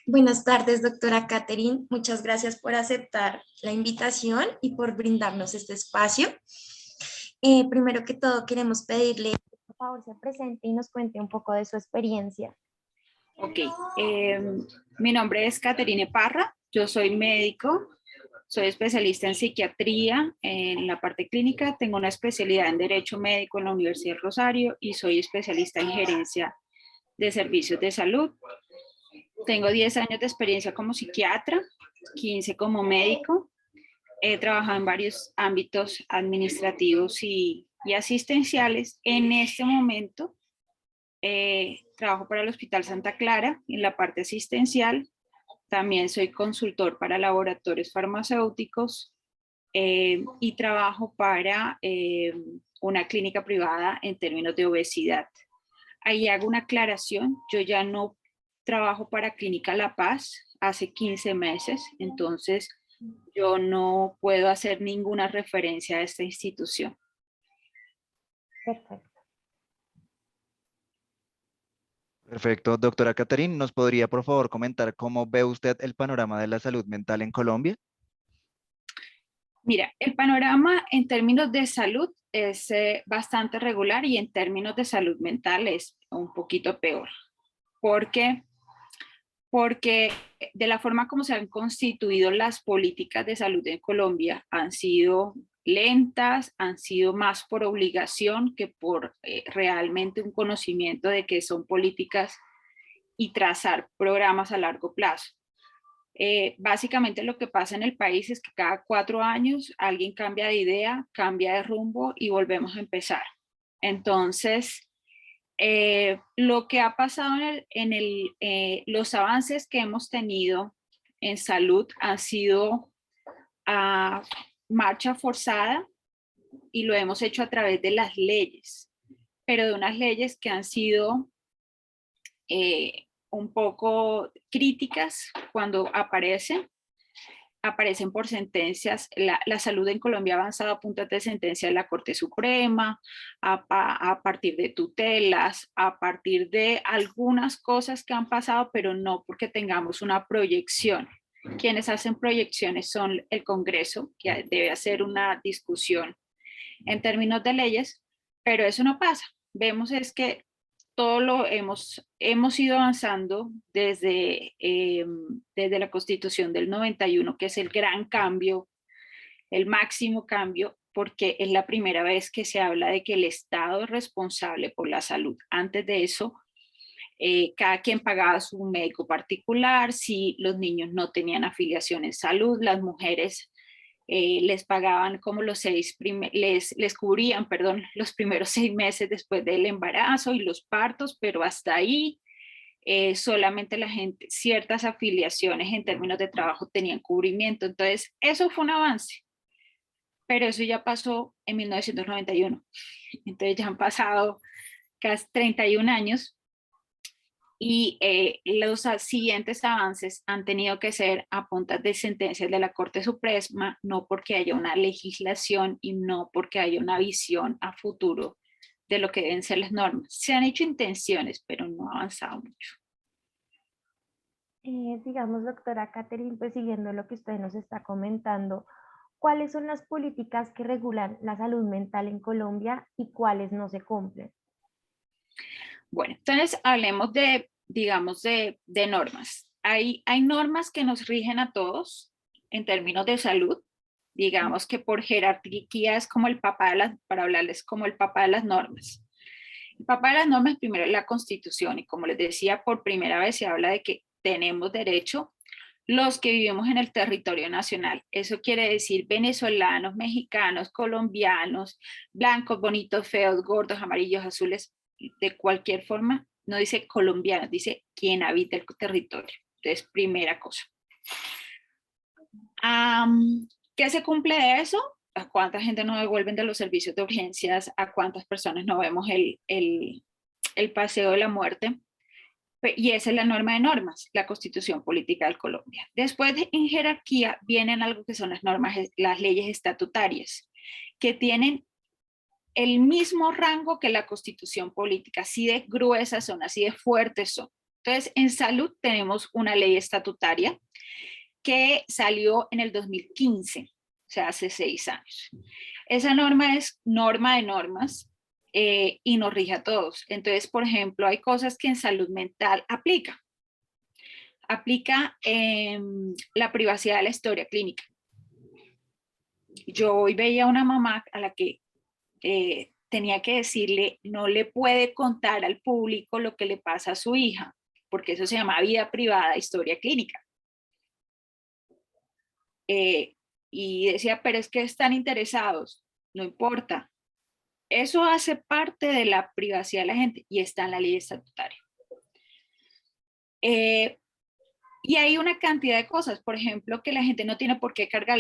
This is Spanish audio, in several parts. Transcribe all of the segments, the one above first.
Buenas tardes, doctora Catherine. Muchas gracias por aceptar la invitación y por brindarnos este espacio. Primero que todo, queremos pedirle que por favor se presente y nos cuente un poco de su experiencia. Ok, mi nombre es Caterine Parra, yo soy médico, soy especialista en psiquiatría en la parte clínica, tengo una especialidad en Derecho Médico en la Universidad del Rosario y soy especialista en gerencia de servicios de salud. Tengo 10 años de experiencia como psiquiatra, 15 como médico. He trabajado en varios ámbitos administrativos y asistenciales. En este momento trabajo para el Hospital Santa Clara en la parte asistencial. También soy consultor para laboratorios farmacéuticos y trabajo para una clínica privada en términos de obesidad. Ahí hago una aclaración, yo ya no trabajo para Clínica La Paz hace 15 meses, entonces yo no puedo hacer ninguna referencia a esta institución. Perfecto. Perfecto. Doctora Catherine, ¿nos podría por favor comentar cómo ve usted el panorama de la salud mental en Colombia? Mira, el panorama en términos de salud es bastante regular y en términos de salud mental es un poquito peor. ¿Por qué? Porque de la forma como se han constituido las políticas de salud en Colombia han sido lentas, han sido más por obligación que por realmente un conocimiento de que son políticas y trazar programas a largo plazo. Básicamente lo que pasa en el país es que cada 4 años alguien cambia de idea, cambia de rumbo y volvemos a empezar. Entonces, lo que ha pasado los avances que hemos tenido en salud han sido a marcha forzada y lo hemos hecho a través de las leyes, pero de unas leyes que han sido un poco críticas cuando aparecen por sentencias. La salud en Colombia ha avanzado a puntas de sentencia de la Corte Suprema, a partir de tutelas, a partir de algunas cosas que han pasado, pero no porque tengamos una proyección. Quienes hacen proyecciones son el Congreso, que debe hacer una discusión en términos de leyes, pero eso no pasa. Vemos es que todo lo hemos ido avanzando desde la Constitución del 91, que es el gran cambio, el máximo cambio, porque es la primera vez que se habla de que el Estado es responsable por la salud. Antes de eso, cada quien pagaba su médico particular, si los niños no tenían afiliación en salud, las mujeres les pagaban como les cubrían, perdón, los primeros 6 meses después del embarazo y los partos, pero hasta ahí solamente la gente, ciertas afiliaciones en términos de trabajo tenían cubrimiento. Entonces, eso fue un avance, pero eso ya pasó en 1991. Entonces ya han pasado casi 31 años y los siguientes avances han tenido que ser a puntas de sentencias de la Corte Suprema, no porque haya una legislación y no porque haya una visión a futuro de lo que deben ser las normas. Se han hecho intenciones, pero no ha avanzado mucho. Digamos, doctora Catherine, pues siguiendo lo que usted nos está comentando, ¿cuáles son las políticas que regulan la salud mental en Colombia y cuáles no se cumplen? Bueno, entonces hablemos digamos, de normas. Hay normas que nos rigen a todos en términos de salud. Digamos que por jerarquía es como el papá para hablarles como el papá de las normas. El papá de las normas primero es la Constitución y como les decía, por primera vez se habla de que tenemos derecho los que vivimos en el territorio nacional. Eso quiere decir venezolanos, mexicanos, colombianos, blancos, bonitos, feos, gordos, amarillos, azules, de cualquier forma. No dice colombianos, dice quien habita el territorio. Entonces, primera cosa. ¿Qué se cumple de eso? ¿A cuánta gente nos devuelven de los servicios de urgencias? ¿A cuántas personas no vemos el paseo de la muerte? Y esa es la norma de normas, la Constitución Política de Colombia. Después, en jerarquía, vienen algo que son las normas, las leyes estatutarias, que tienen el mismo rango que la Constitución Política, así de gruesas son, así de fuertes son. Entonces, en salud tenemos una ley estatutaria que salió en el 2015, o sea, hace 6 años. Esa norma es norma de normas y nos rige a todos. Entonces, por ejemplo, hay cosas que en salud mental aplica. Aplica la privacidad de la historia clínica. Yo hoy veía a una mamá a la que tenía que decirle, no le puede contar al público lo que le pasa a su hija, porque eso se llama vida privada, historia clínica. Y decía, pero es que están interesados, no importa. Eso hace parte de la privacidad de la gente y está en la ley estatutaria. Y hay una cantidad de cosas, por ejemplo, que la gente no tiene por qué cargar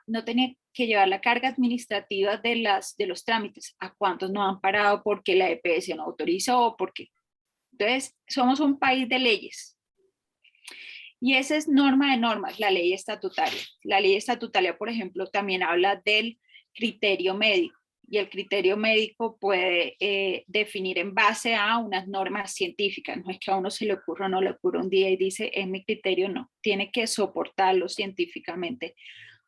no tiene que llevar la carga administrativa de los trámites. ¿A cuántos no han parado porque la EPS no autorizó? Porque... Entonces, somos un país de leyes. Y esa es norma de normas, la ley estatutaria. La ley estatutaria, por ejemplo, también habla del criterio médico. Y el criterio médico puede definir en base a unas normas científicas. No es que a uno se le ocurra o no le ocurra un día y dice, es mi criterio, no. Tiene que soportarlo científicamente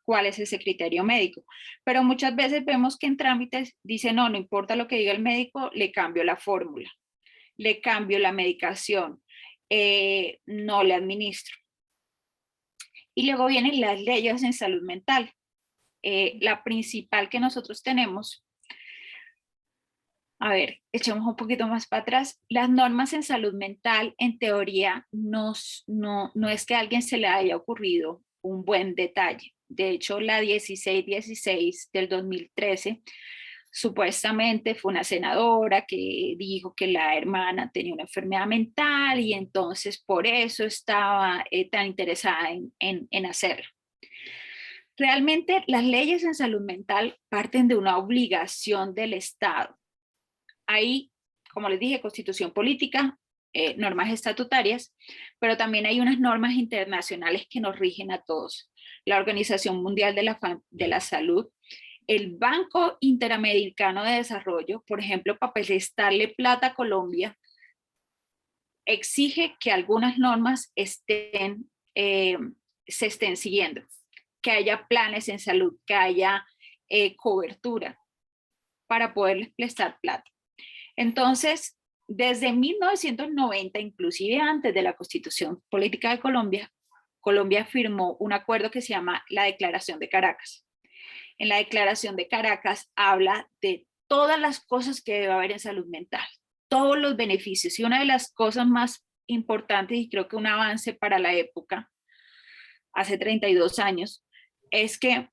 cuál es ese criterio médico. Pero muchas veces vemos que en trámites dice, no, no importa lo que diga el médico, le cambio la fórmula, le cambio la medicación, no le administro. Y luego vienen las leyes en salud mental. La principal que nosotros tenemos, a ver, echemos un poquito más para atrás. Las normas en salud mental, en teoría, no es que a alguien se le haya ocurrido un buen detalle. De hecho, la 1616 del 2013, supuestamente fue una senadora que dijo que la hermana tenía una enfermedad mental y entonces por eso estaba tan interesada en hacerlo. Realmente las leyes en salud mental parten de una obligación del Estado. Hay, como les dije, constitución política, normas estatutarias, pero también hay unas normas internacionales que nos rigen a todos. La Organización Mundial de la Salud, el Banco Interamericano de Desarrollo, por ejemplo, para prestarle plata a Colombia, exige que algunas normas se estén siguiendo, que haya planes en salud, que haya cobertura para poderles prestar plata. Entonces, desde 1990, inclusive antes de la Constitución Política de Colombia, Colombia firmó un acuerdo que se llama la Declaración de Caracas. En la Declaración de Caracas habla de todas las cosas que debe haber en salud mental, todos los beneficios. Y una de las cosas más importantes, y creo que un avance para la época, hace 32 años, es que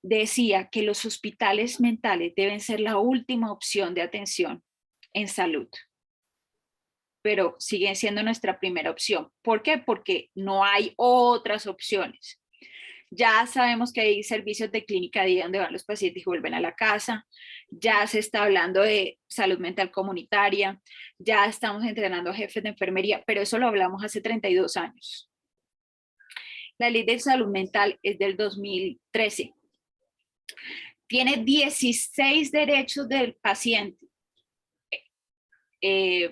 decía que los hospitales mentales deben ser la última opción de atención en salud, pero siguen siendo nuestra primera opción. ¿Por qué? Porque no hay otras opciones. Ya sabemos que hay servicios de clínica día donde van los pacientes y vuelven a la casa. Ya se está hablando de salud mental comunitaria. Ya estamos entrenando a jefes de enfermería, pero eso lo hablamos hace 32 años. La ley de salud mental es del 2013. Tiene 16 derechos del paciente. Que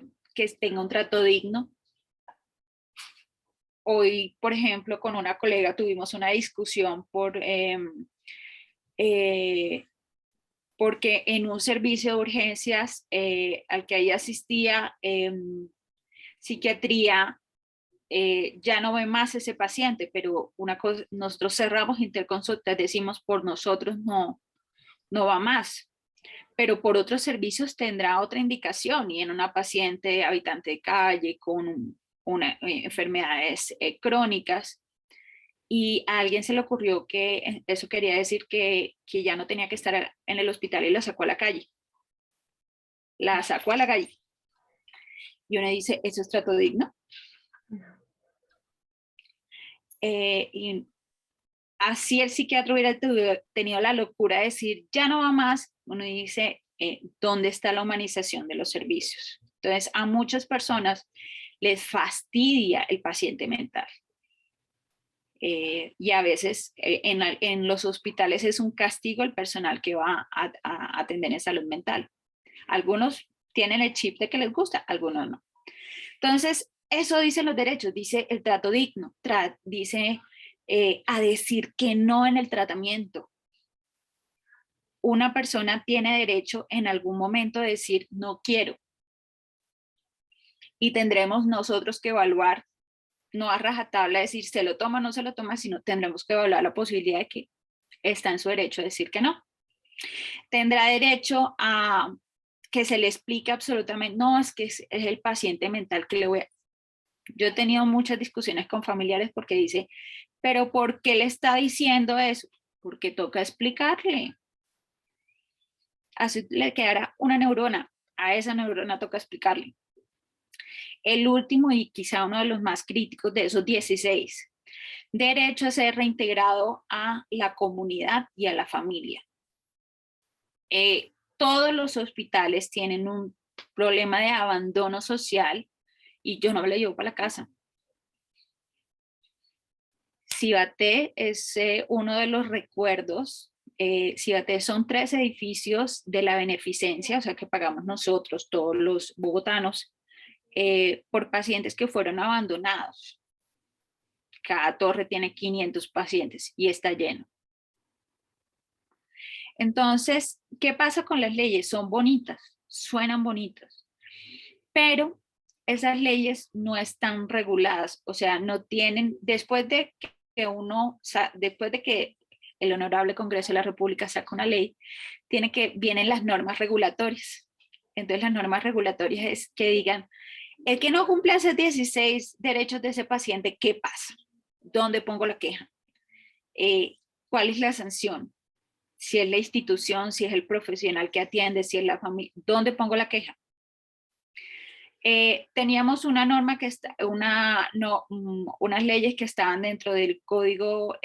tenga un trato digno. Hoy, por ejemplo, con una colega tuvimos una discusión porque en un servicio de urgencias al que ella asistía, psiquiatría, ya no ve más ese paciente, pero una cosa, nosotros cerramos interconsultas, decimos por nosotros no va más. Pero por otros servicios tendrá otra indicación y en una paciente habitante de calle con enfermedades crónicas y a alguien se le ocurrió que eso quería decir que ya no tenía que estar en el hospital y la sacó a la calle. La sacó a la calle. Y uno dice, ¿eso es trato digno? Y así el psiquiatra hubiera tenido la locura de decir, ya no va más, uno dice, ¿dónde está la humanización de los servicios? Entonces, a muchas personas les fastidia el paciente mental. Y a veces en los hospitales es un castigo el personal que va a atender en salud mental. Algunos tienen el chip de que les gusta, algunos no. Entonces, eso dice los derechos, dice el trato digno, dice a decir que no en el tratamiento. Una persona tiene derecho en algún momento de decir no quiero. Y tendremos nosotros que evaluar, no a rajatabla decir se lo toma o no se lo toma, sino tendremos que evaluar la posibilidad de que está en su derecho de decir que no. Tendrá derecho a que se le explique absolutamente, no, es que es el paciente mental que le voy a... Yo he tenido muchas discusiones con familiares porque dice, pero ¿por qué le está diciendo eso? Porque toca explicarle. Así le quedará una neurona, a esa neurona toca explicarle. El último y quizá uno de los más críticos de esos 16, derecho a ser reintegrado a la comunidad y a la familia. Todos los hospitales tienen un problema de abandono social y yo no me lo llevo para la casa. Cibaté es uno de los recuerdos. Cibaté son 3 edificios de la beneficencia, o sea que pagamos nosotros, todos los bogotanos, por pacientes que fueron abandonados. Cada torre tiene 500 pacientes y está lleno. Entonces, ¿qué pasa con las leyes? Son bonitas, suenan bonitas, pero esas leyes no están reguladas, o sea, no tienen, después de que el Honorable Congreso de la República saca una ley, vienen las normas regulatorias. Entonces, las normas regulatorias es que digan, el que no cumple esos 16 derechos de ese paciente, ¿qué pasa? ¿Dónde pongo la queja? ¿Cuál es la sanción? Si es la institución, si es el profesional que atiende, si es la familia, ¿dónde pongo la queja? Teníamos una norma que unas leyes que estaban dentro del Código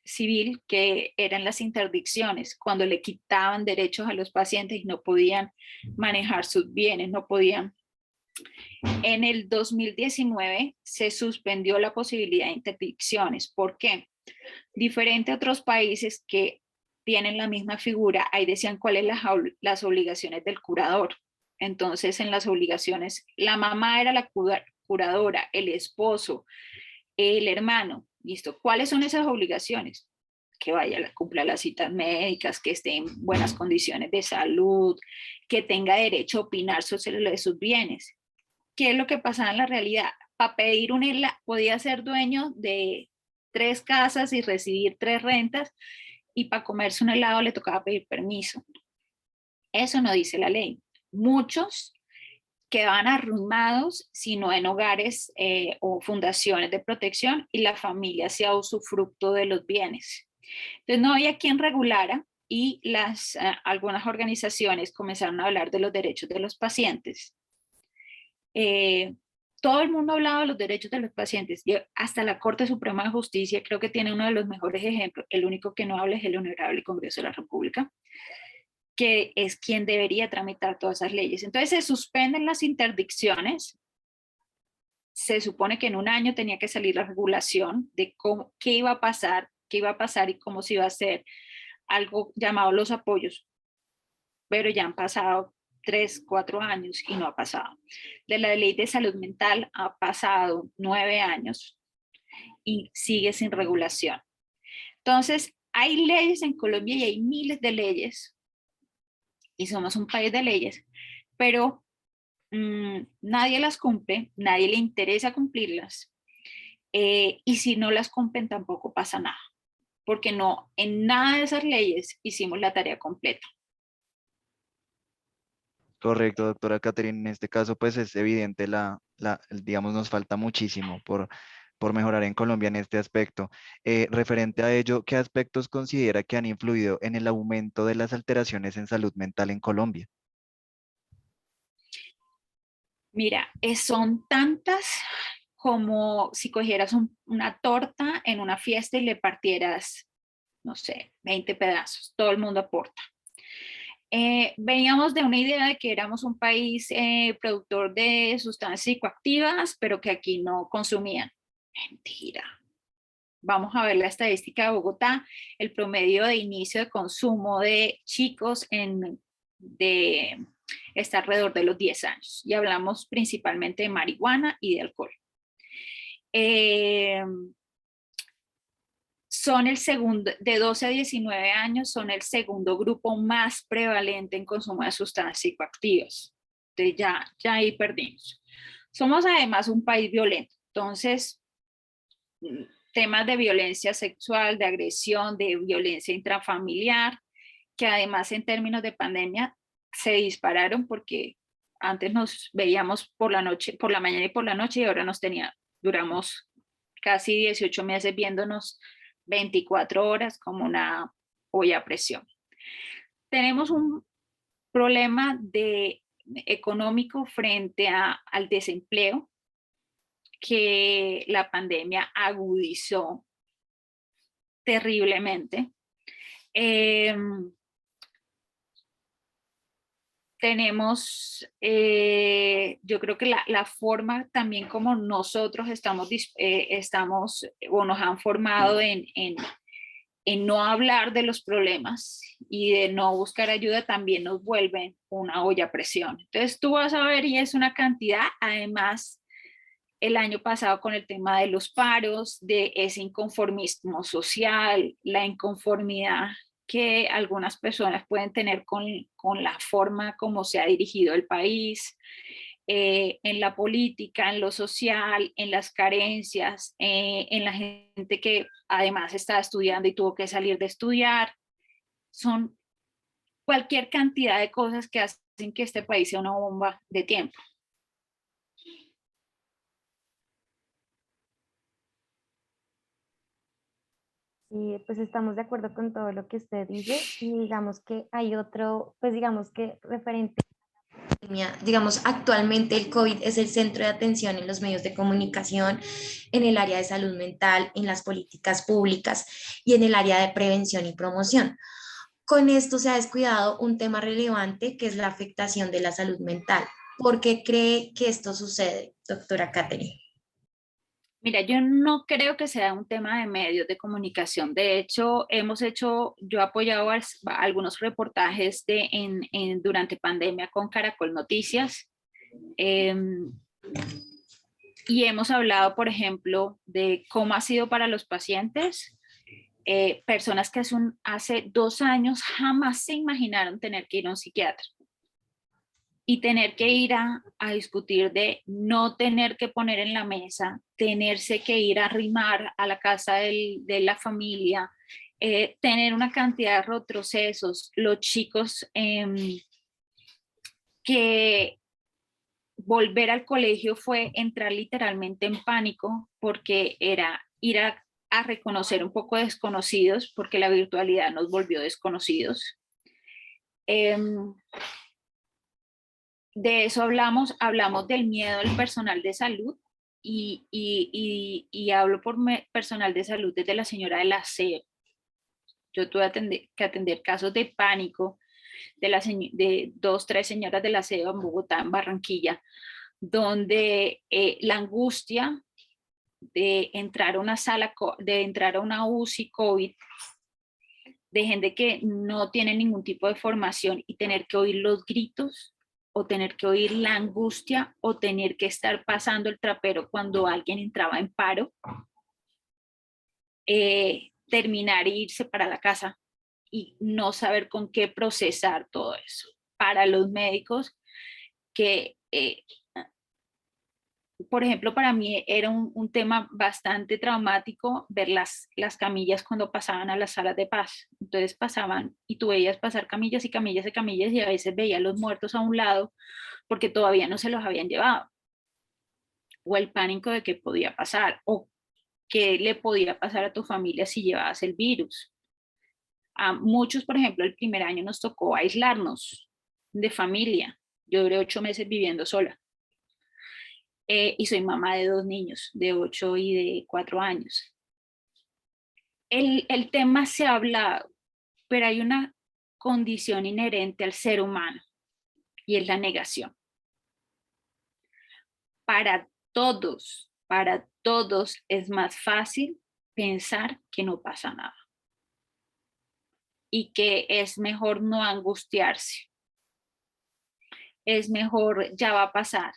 Civil, que eran las interdicciones, cuando le quitaban derechos a los pacientes y no podían manejar sus bienes, no podían. En el 2019 se suspendió la posibilidad de interdicciones. ¿Por qué? Diferente a otros países que tienen la misma figura, ahí decían cuáles las obligaciones del curador. Entonces, en las obligaciones, la mamá era la curadora, el esposo, el hermano. ¿Listo? ¿Cuáles son esas obligaciones? Que vaya, cumpla las citas médicas, que esté en buenas condiciones de salud, que tenga derecho a opinar sobre sus bienes. ¿Qué es lo que pasaba en la realidad? Para pedir podía ser dueño de 3 casas y recibir 3 rentas, y para comerse un helado le tocaba pedir permiso. Eso no dice la ley. Muchos quedaban arruinados, sino en hogares o fundaciones de protección, y la familia hacía usufructo de los bienes. Entonces no había quien regulara, y algunas organizaciones comenzaron a hablar de los derechos de los pacientes. Todo el mundo hablaba de los derechos de los pacientes, hasta la Corte Suprema de Justicia creo que tiene uno de los mejores ejemplos. El único que no habla es el Honorable Congreso de la República, que es quien debería tramitar todas esas leyes. Entonces se suspenden las interdicciones. Se supone que en un año tenía que salir la regulación de qué iba a pasar y cómo se iba a hacer, algo llamado los apoyos, pero ya han pasado 3, 4 años y no ha pasado. De la ley de salud mental ha pasado 9 años y sigue sin regulación. Entonces, hay leyes en Colombia y hay miles de leyes, y somos un país de leyes, pero nadie las cumple, nadie le interesa cumplirlas, y si no las cumplen tampoco pasa nada, porque no, en nada de esas leyes hicimos la tarea completa. Correcto, doctora Catherine. En este caso, pues es evidente digamos, nos falta muchísimo por mejorar en Colombia en este aspecto. Referente a ello, ¿qué aspectos considera que han influido en el aumento de las alteraciones en salud mental en Colombia? Mira, son tantas como si cogieras una torta en una fiesta y le partieras, no sé, 20 pedazos. Todo el mundo aporta. Veníamos de una idea de que éramos un país productor de sustancias psicoactivas, pero que aquí no consumían. Mentira. Vamos a ver la estadística de Bogotá. El promedio de inicio de consumo de chicos está alrededor de los 10 años y hablamos principalmente de marihuana y de alcohol. Son el segundo, de 12 a 19 años, son el segundo grupo más prevalente en consumo de sustancias psicoactivas. Entonces ya ahí perdimos. Somos además un país violento, entonces temas de violencia sexual, de agresión, de violencia intrafamiliar, que además en términos de pandemia se dispararon porque antes nos veíamos por la noche, por la mañana y por la noche y ahora duramos casi 18 meses viéndonos 24 horas como una olla a presión. Tenemos un problema económico frente al desempleo que la pandemia agudizó terriblemente. Tenemos, yo creo que la forma también como nosotros estamos o nos han formado en no hablar de los problemas y de no buscar ayuda también nos vuelven una olla a presión. Entonces tú vas a ver y es una cantidad, además el año pasado con el tema de los paros, de ese inconformismo social, la inconformidad que algunas personas pueden tener con la forma como se ha dirigido el país, en la política, en lo social, en las carencias, en la gente que además está estudiando y tuvo que salir de estudiar. Son cualquier cantidad de cosas que hacen que este país sea una bomba de tiempo. Y pues estamos de acuerdo con todo lo que usted dice y digamos que hay otro, pues digamos que referente a la pandemia, digamos actualmente el COVID es el centro de atención en los medios de comunicación, en el área de salud mental, en las políticas públicas y en el área de prevención y promoción. Con esto se ha descuidado un tema relevante que es la afectación de la salud mental. ¿Por qué cree que esto sucede, doctora Catherine? Mira, yo no creo que sea un tema de medios de comunicación. De hecho, yo he apoyado algunos reportajes durante pandemia con Caracol Noticias. Y hemos hablado, por ejemplo, de cómo ha sido para los pacientes, personas que hace 2 años jamás se imaginaron tener que ir a un psiquiatra y tener que ir a discutir de no tener que poner en la mesa, tenerse que ir a arrimar a la casa de la familia, tener una cantidad de retrocesos, los chicos que volver al colegio fue entrar literalmente en pánico porque era ir a reconocer un poco desconocidos porque la virtualidad nos volvió desconocidos. De eso hablamos del miedo del personal de salud y hablo por personal de salud desde la señora del aseo. Yo tuve que atender casos de pánico de 2, 3 señoras del aseo en Bogotá, en Barranquilla, donde la angustia de entrar a una de entrar a una UCI COVID, de gente que no tiene ningún tipo de formación y tener que oír los gritos o tener que oír la angustia o tener que estar pasando el trapero cuando alguien entraba en paro, terminar e irse para la casa y no saber con qué procesar todo eso. Para los médicos que por ejemplo, para mí era un tema bastante traumático ver las camillas cuando pasaban a las salas de paz. Entonces pasaban y tú veías pasar camillas y camillas y camillas y a veces veías los muertos a un lado porque todavía no se los habían llevado. O el pánico de qué podía pasar o qué le podía pasar a tu familia si llevabas el virus. A muchos, por ejemplo, el primer año nos tocó aislarnos de familia. Yo duré 8 meses viviendo sola. Y soy mamá de 2 niños, de 8 y de 4 años. El tema se ha hablado, pero hay una condición inherente al ser humano y es la negación. Para todos es más fácil pensar que no pasa nada y que es mejor no angustiarse. es mejor ya va a pasar,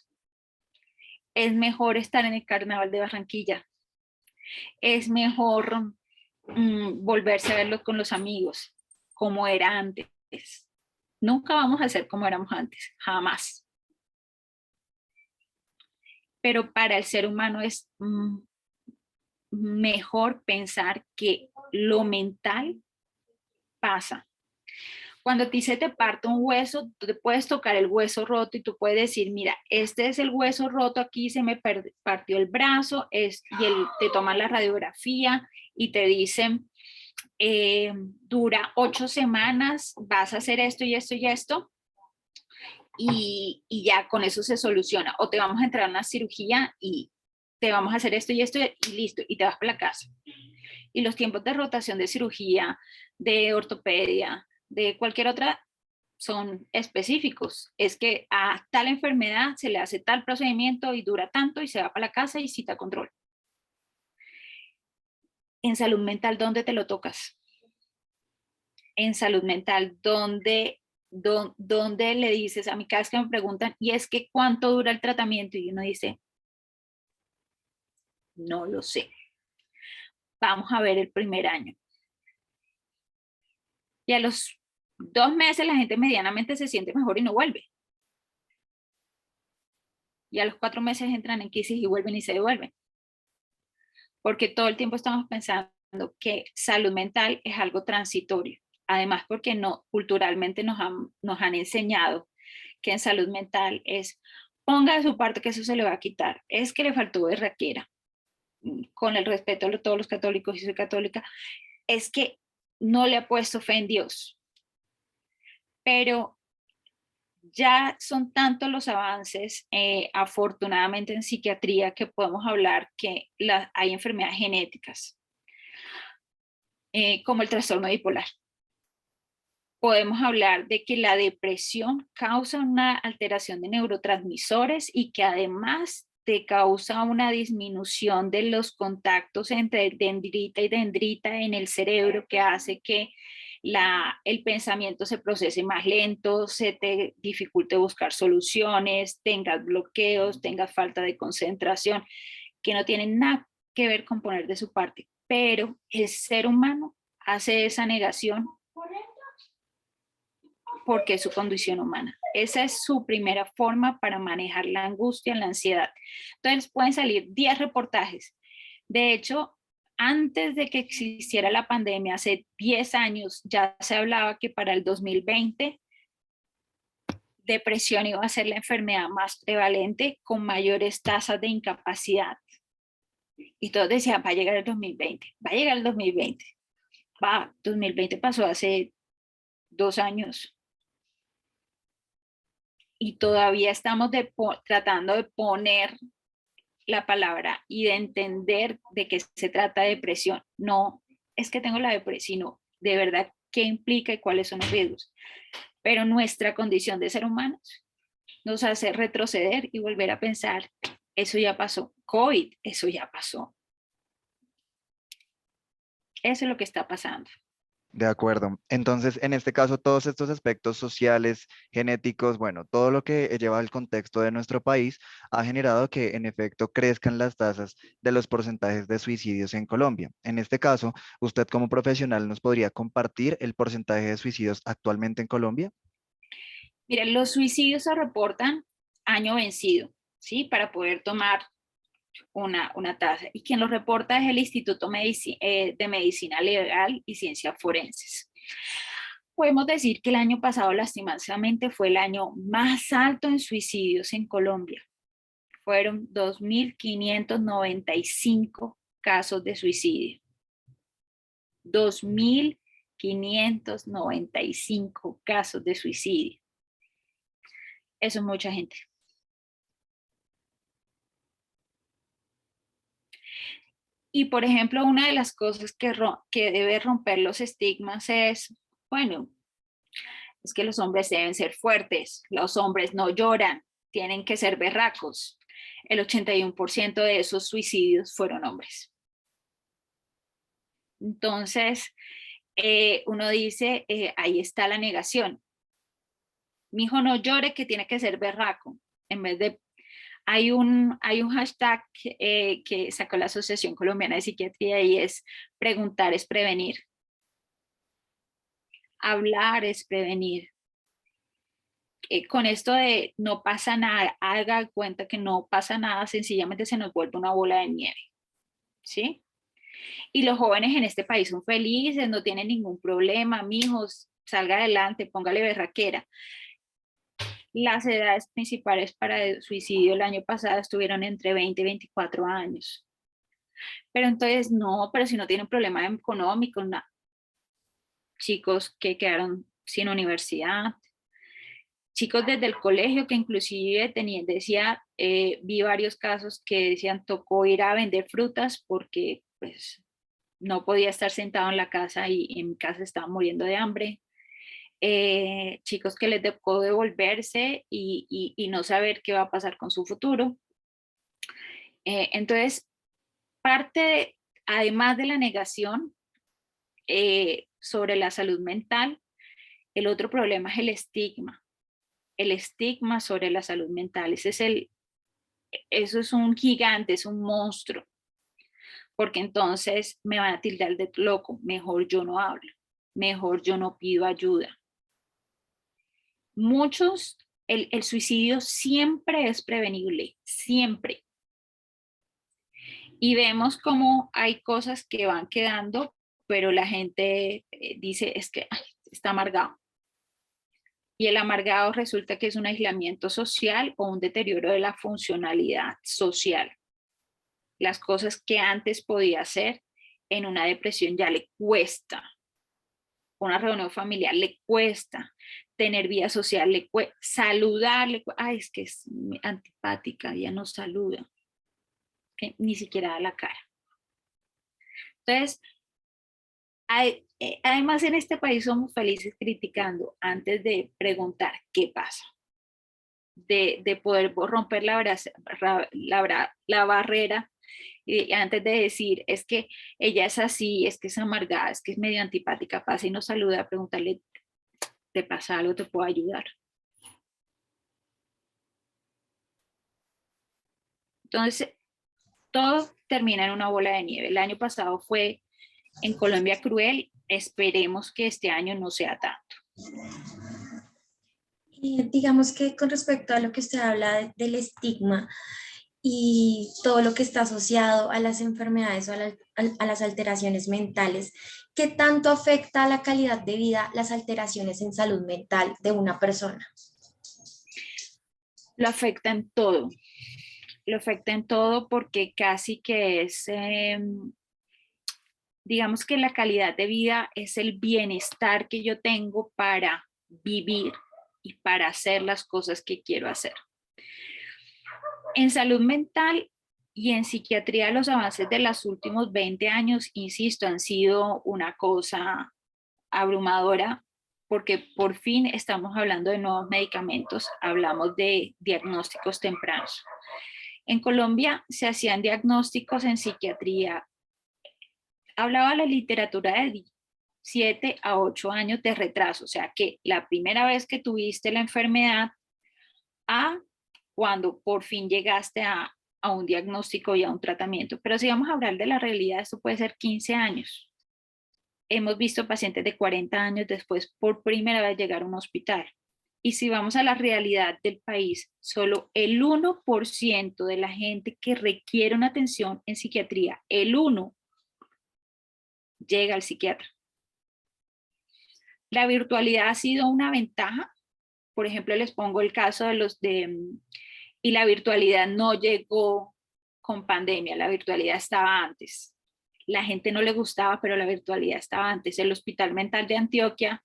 es mejor estar en el Carnaval de Barranquilla, es mejor volverse a verlo con los amigos, como era antes. Nunca vamos a ser como éramos antes, jamás. Pero para el ser humano es mejor pensar que lo mental pasa. Cuando a ti se te parte un hueso, tú te puedes tocar el hueso roto y tú puedes decir, mira, este es el hueso roto, aquí se me partió el brazo, te toman la radiografía y te dicen, dura 8 semanas, vas a hacer esto y esto y esto, y ya con eso se soluciona. O te vamos a entrar a una cirugía y te vamos a hacer esto y esto y listo, y te vas para la casa. Y los tiempos de rotación de cirugía, de ortopedia, de cualquier otra, son específicos. Es que a tal enfermedad se le hace tal procedimiento y dura tanto y se va para la casa y cita control. En salud mental, ¿dónde te lo tocas? En salud mental, ¿dónde le dices? A mí cada vez que me preguntan, y es que ¿cuánto dura el tratamiento? Y uno dice, no lo sé. Vamos a ver el primer año. Y a los 2 meses la gente medianamente se siente mejor y no vuelve. Y a los 4 meses entran en crisis y vuelven y se devuelven. Porque todo el tiempo estamos pensando que salud mental es algo transitorio. Además, porque culturalmente nos han enseñado que en salud mental es ponga de su parte que eso se le va a quitar. Es que le faltó berraquera. Con el respeto a todos los católicos, y soy católica, es que no le ha puesto fe en Dios. Pero ya son tantos los avances, afortunadamente en psiquiatría, que podemos hablar que hay enfermedades genéticas, como el trastorno bipolar. Podemos hablar de que la depresión causa una alteración de neurotransmisores y que además te causa una disminución de los contactos entre dendrita y dendrita en el cerebro, que hace que el pensamiento se procese más lento, se te dificulte buscar soluciones, tengas bloqueos, tengas falta de concentración, que no tienen nada que ver con poner de su parte. Pero el ser humano hace esa negación porque es su condición humana. Esa es su primera forma para manejar la angustia, la ansiedad. Entonces pueden salir 10 reportajes. De hecho, antes de que existiera la pandemia, hace 10 años, ya se hablaba que para el 2020 depresión iba a ser la enfermedad más prevalente con mayores tasas de incapacidad. Y todos decían, va a llegar el 2020, va a llegar el 2020. 2020 pasó hace 2 años. Y todavía estamos tratando de poner la palabra y de entender de qué se trata de depresión. No es que tengo la depresión, sino de verdad qué implica y cuáles son los riesgos. Pero nuestra condición de ser humanos nos hace retroceder y volver a pensar, eso ya pasó. COVID, eso ya pasó. Eso es lo que está pasando. De acuerdo. Entonces, en este caso, todos estos aspectos sociales, genéticos, bueno, todo lo que lleva al contexto de nuestro país ha generado que, en efecto, crezcan las tasas de los porcentajes de suicidios en Colombia. En este caso, usted como profesional nos podría compartir el porcentaje de suicidios actualmente en Colombia. Mira, los suicidios se reportan año vencido, ¿sí? Para poder tomar una tasa. Y quien lo reporta es el Instituto de Medicina Legal y Ciencias Forenses. Podemos decir que el año pasado, lastimosamente, fue el año más alto en suicidios en Colombia. Fueron 2.595 casos de suicidio. 2.595 casos de suicidio. Eso es mucha gente. Y, por ejemplo, una de las cosas que debe romper los estigmas es, bueno, es que los hombres deben ser fuertes, los hombres no lloran, tienen que ser berracos. El 81% de esos suicidios fueron hombres. Entonces, uno dice, ahí está la negación. Mi hijo no llore que tiene que ser berraco. En vez de, hay un hashtag que sacó la Asociación Colombiana de Psiquiatría y es preguntar es prevenir. Hablar es prevenir. Con esto de no pasa nada, haga cuenta que no pasa nada, sencillamente se nos vuelve una bola de nieve, ¿sí? Y los jóvenes en este país son felices, no tienen ningún problema, mijos, salga adelante, póngale berraquera. Las edades principales para el suicidio el año pasado estuvieron entre 20 y 24 años. Pero entonces, no, pero si no tienen problema económico, no. Chicos que quedaron sin universidad, chicos desde el colegio que inclusive vi varios casos que decían tocó ir a vender frutas porque pues no podía estar sentado en la casa y en mi casa estaba muriendo de hambre. Chicos que les tocó devolverse y no saber qué va a pasar con su futuro. Entonces, además de la negación sobre la salud mental, el otro problema es el estigma sobre la salud mental. Eso es un gigante, es un monstruo, porque entonces me van a tildar de loco, mejor yo no hablo, mejor yo no pido ayuda. El suicidio siempre es prevenible, siempre. Y vemos cómo hay cosas que van quedando, pero la gente dice es que ay, está amargado. Y el amargado resulta que es un aislamiento social o un deterioro de la funcionalidad social. Las cosas que antes podía hacer en una depresión ya le cuesta. Una reunión familiar le cuesta. Tener vida social le cuesta. Saludar le cuesta. Ay, es que es antipática, ya no saluda. Que ni siquiera da la cara. Entonces, además en este país somos felices criticando antes de preguntar qué pasa. De poder romper la barrera y antes de decir es que ella es así, es que es amargada, es que es medio antipática, pasa y nos saluda, preguntarle, ¿te pasa algo? ¿Te puedo ayudar? Entonces, todo termina en una bola de nieve. El año pasado fue en Colombia cruel, esperemos que este año no sea tanto. Digamos que con respecto a lo que usted habla del estigma y todo lo que está asociado a las enfermedades o a las alteraciones mentales, ¿qué tanto afecta a la calidad de vida las alteraciones en salud mental de una persona? Lo afecta en todo. Lo afecta en todo porque casi que es, digamos que la calidad de vida es el bienestar que yo tengo para vivir y para hacer las cosas que quiero hacer. En salud mental y en psiquiatría, los avances de los últimos 20 años, insisto, han sido una cosa abrumadora porque por fin estamos hablando de nuevos medicamentos, hablamos de diagnósticos tempranos. En Colombia se hacían diagnósticos en psiquiatría, hablaba la literatura de 7 a 8 años de retraso, o sea que la primera vez que tuviste la enfermedad a cuando por fin llegaste a un diagnóstico y a un tratamiento. Pero si vamos a hablar de la realidad, esto puede ser 15 años. Hemos visto pacientes de 40 años después por primera vez llegar a un hospital. Y si vamos a la realidad del país, solo el 1% de la gente que requiere una atención en psiquiatría, el 1, llega al psiquiatra. La virtualidad ha sido una ventaja. Por ejemplo, les pongo el caso y la virtualidad no llegó con pandemia, la virtualidad estaba antes. La gente no le gustaba, pero la virtualidad estaba antes. El Hospital Mental de Antioquia,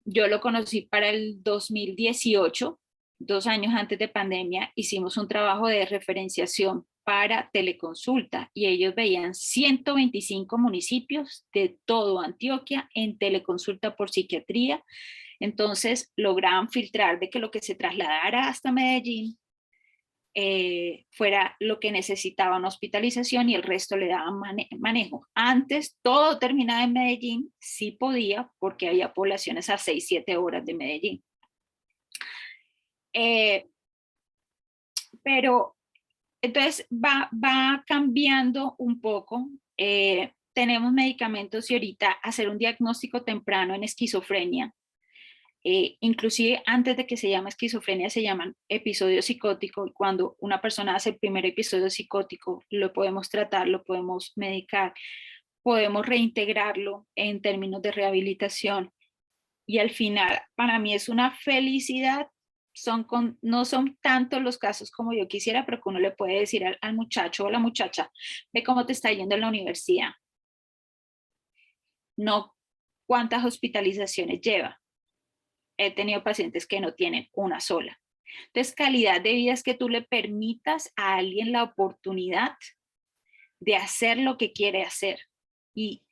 yo lo conocí para el 2018, 2 años antes de pandemia, hicimos un trabajo de referenciación para teleconsulta y ellos veían 125 municipios de todo Antioquia en teleconsulta por psiquiatría. Entonces lograban filtrar de que lo que se trasladara hasta Medellín fuera lo que necesitaba una hospitalización y el resto le daban manejo. Antes todo terminaba en Medellín, sí podía porque había poblaciones a 6-7 horas de Medellín. Eh, pero entonces va cambiando un poco. Tenemos medicamentos y ahorita hacer un diagnóstico temprano en esquizofrenia. Inclusive antes de que se llame esquizofrenia se llaman episodio psicótico. Cuando una persona hace el primer episodio psicótico, lo podemos tratar, lo podemos medicar, podemos reintegrarlo en términos de rehabilitación. Y al final, para mí es una felicidad. No son tantos los casos como yo quisiera, pero que uno le puede decir al muchacho o a la muchacha, ve cómo te está yendo en la universidad. No cuántas hospitalizaciones lleva. He tenido pacientes que no tienen una sola. Entonces, calidad de vida es que tú le permitas a alguien la oportunidad de hacer lo que quiere hacer. Y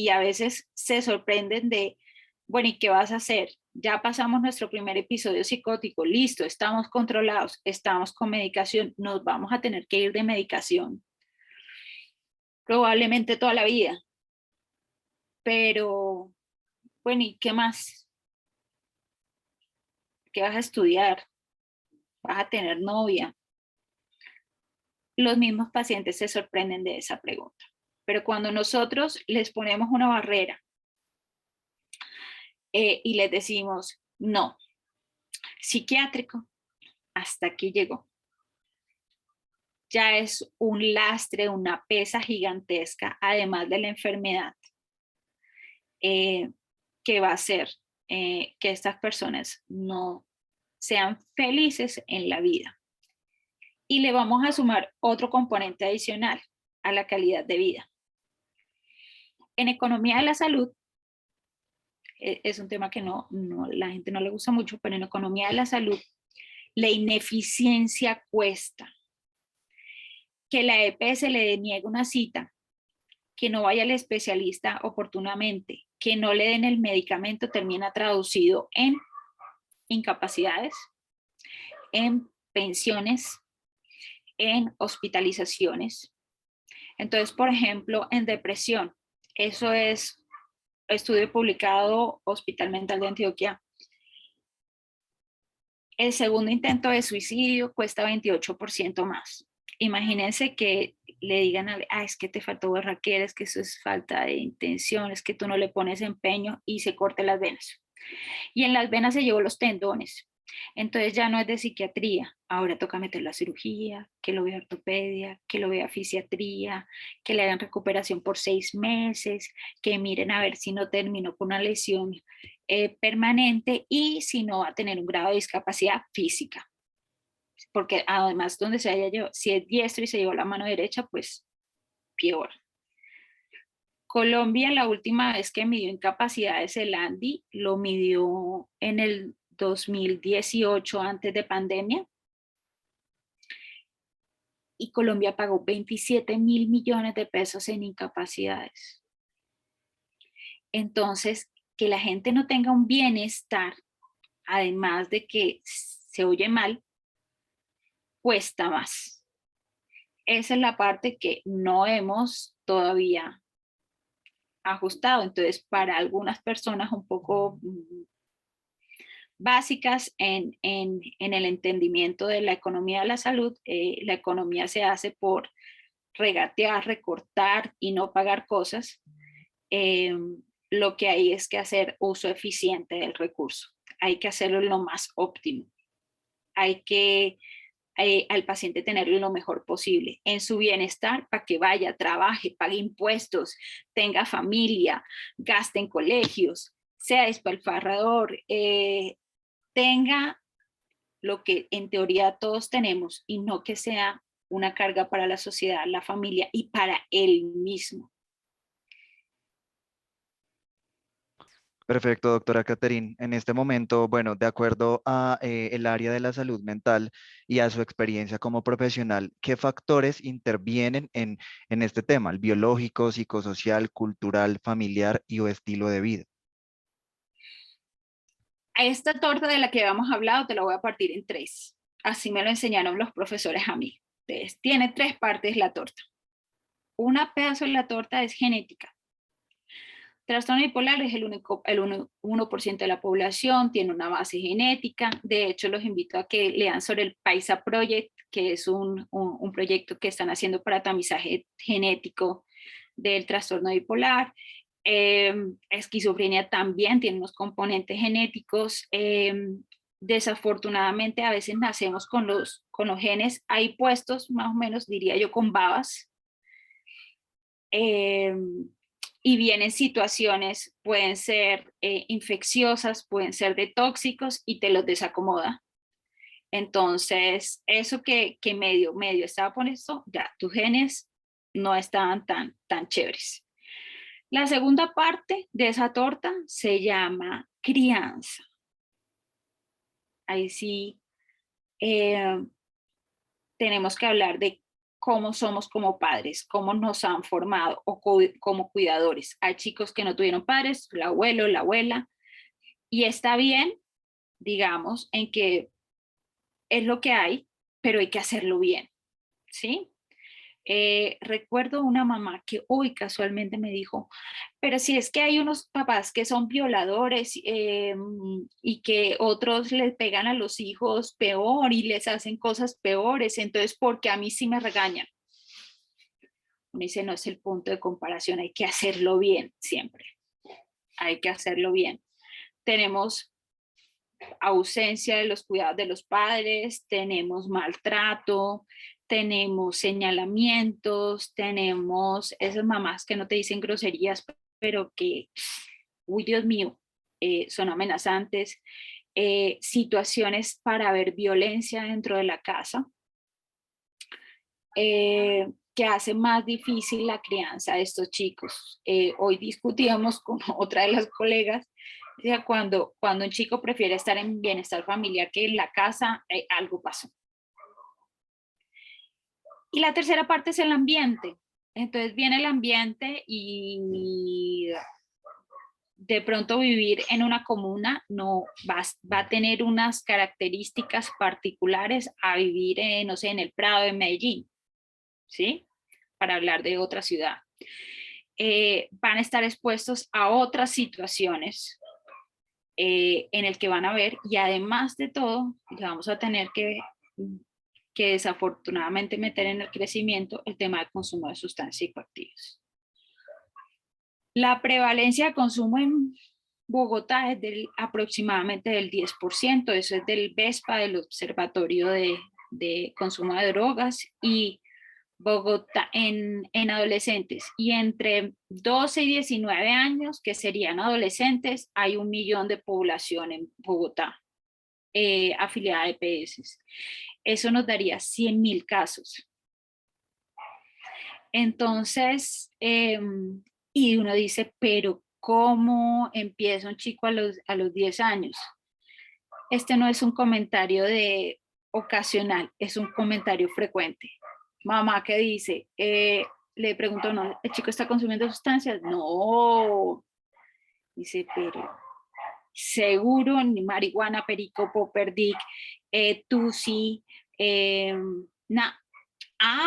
a veces se sorprenden de, bueno, ¿y qué vas a hacer? Ya pasamos nuestro primer episodio psicótico, listo, estamos controlados, estamos con medicación, nos vamos a tener que ir de medicación probablemente toda la vida. Pero, bueno, ¿y qué más? ¿Qué vas a estudiar? ¿Vas a tener novia? Los mismos pacientes se sorprenden de esa pregunta. Pero cuando nosotros les ponemos una barrera y les decimos, no, psiquiátrico, hasta aquí llegó. Ya es un lastre, una pesa gigantesca, además de la enfermedad, que va a hacer que estas personas no sean felices en la vida. Y le vamos a sumar otro componente adicional a la calidad de vida. En economía de la salud, es un tema que la gente no le gusta mucho, pero en economía de la salud, la ineficiencia cuesta. Que la EPS le niegue una cita, que no vaya al especialista oportunamente, que no le den el medicamento, termina traducido en incapacidades, en pensiones, en hospitalizaciones. Entonces, por ejemplo, en depresión, eso es estudio publicado Hospital Mental de Antioquia. El segundo intento de suicidio cuesta 28% más. Imagínense que le digan, es que te faltó berraquera, es que eso es falta de intención, es que tú no le pones empeño y se corte las venas. Y en las venas se llevó los tendones. Entonces ya no es de psiquiatría, ahora toca meterlo a cirugía, que lo vea ortopedia, que lo vea fisiatría, que le hagan recuperación por 6 meses, que miren a ver si no terminó con una lesión permanente y si no va a tener un grado de discapacidad física. Porque además donde se haya llevado, si es diestro y se llevó la mano derecha, pues peor. Colombia, la última vez que midió incapacidades, el ANDI lo midió en el 2018, antes de pandemia, y Colombia pagó 27.000 millones de pesos en incapacidades. Entonces, que la gente no tenga un bienestar, además de que se oye mal, cuesta más. Esa es la parte que no hemos todavía ajustado. Entonces, para algunas personas un poco básicas en el entendimiento de la economía de la salud, la economía se hace por regatear, recortar y no pagar cosas. Lo que hay es que hacer uso eficiente del recurso. Hay que hacerlo lo más óptimo. Hay que al paciente tenerlo lo mejor posible en su bienestar para que vaya, trabaje, pague impuestos, tenga familia, gaste en colegios, sea despilfarrador, tenga lo que en teoría todos tenemos y no que sea una carga para la sociedad, la familia y para él mismo. Perfecto, doctora Catherine. En este momento, bueno, de acuerdo a el área de la salud mental y a su experiencia como profesional, ¿qué factores intervienen en este tema, el biológico, psicosocial, cultural, familiar y o estilo de vida? A esta torta de la que habíamos hablado te la voy a partir en 3. Así me lo enseñaron los profesores a mí. Entonces, tiene 3 partes la torta. Una pedazo de la torta es genética. Trastorno bipolar es el 1% de la población, tiene una base genética. De hecho, los invito a que lean sobre el PAISA Project, que es un proyecto que están haciendo para tamizaje genético del trastorno bipolar. Esquizofrenia también tiene unos componentes genéticos. Desafortunadamente, a veces nacemos con los genes ahí puestos, más o menos, diría yo, con babas. Y vienen situaciones, pueden ser infecciosas, pueden ser de tóxicos y te los desacomoda. Entonces, eso que medio estaba por eso, ya tus genes no estaban tan chéveres. La segunda parte de esa torta se llama crianza. Ahí sí tenemos que hablar de cómo somos como padres, cómo nos han formado o como cuidadores. Hay chicos que no tuvieron padres, el abuelo, la abuela, y está bien, digamos, en que es lo que hay, pero hay que hacerlo bien, ¿sí? Recuerdo una mamá que hoy casualmente me dijo, pero si es que hay unos papás que son violadores y que otros les pegan a los hijos peor y les hacen cosas peores, entonces ¿por qué a mí sí me regañan? Uno dice, no es el punto de comparación, hay que hacerlo bien siempre, hay que hacerlo bien. Tenemos ausencia de los cuidados de los padres, tenemos maltrato, tenemos señalamientos, tenemos esas mamás que no te dicen groserías, pero que, uy, Dios mío, son amenazantes, situaciones para ver violencia dentro de la casa, que hace más difícil la crianza de estos chicos. Hoy discutíamos con otra de las colegas, o sea, cuando un chico prefiere estar en bienestar familiar que en la casa, algo pasó. Y la tercera parte es el ambiente. Entonces viene el ambiente y de pronto vivir en una comuna no va a tener unas características particulares a vivir, no sé, en el Prado de Medellín, ¿sí? Para hablar de otra ciudad. Van a estar expuestos a otras situaciones en el que van a ver, y además de todo, le vamos a tener que desafortunadamente meter en el crecimiento el tema del consumo de sustancias psicoactivas. La prevalencia de consumo en Bogotá es aproximadamente del 10%, eso es del VESPA, del Observatorio de Consumo de Drogas, y Bogotá en adolescentes, y entre 12 y 19 años, que serían adolescentes, hay 1 millón de población en Bogotá afiliada a EPS. Eso nos daría 100.000 casos. Entonces, y uno dice, pero ¿cómo empieza un chico a los 10 años? Este no es un comentario ocasional, es un comentario frecuente. Mamá que dice, le pregunto, ¿no, el chico está consumiendo sustancias? No. Dice, pero seguro, ni marihuana, perico, poperdic, tusi,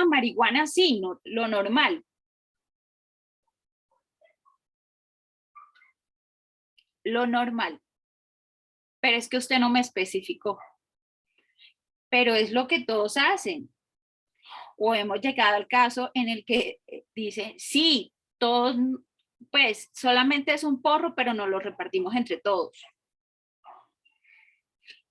marihuana sí, no, lo normal. Lo normal. Pero es que usted no me especificó. Pero es lo que todos hacen. O hemos llegado al caso en el que dicen, sí, todos, pues solamente es un porro, pero no lo repartimos entre todos.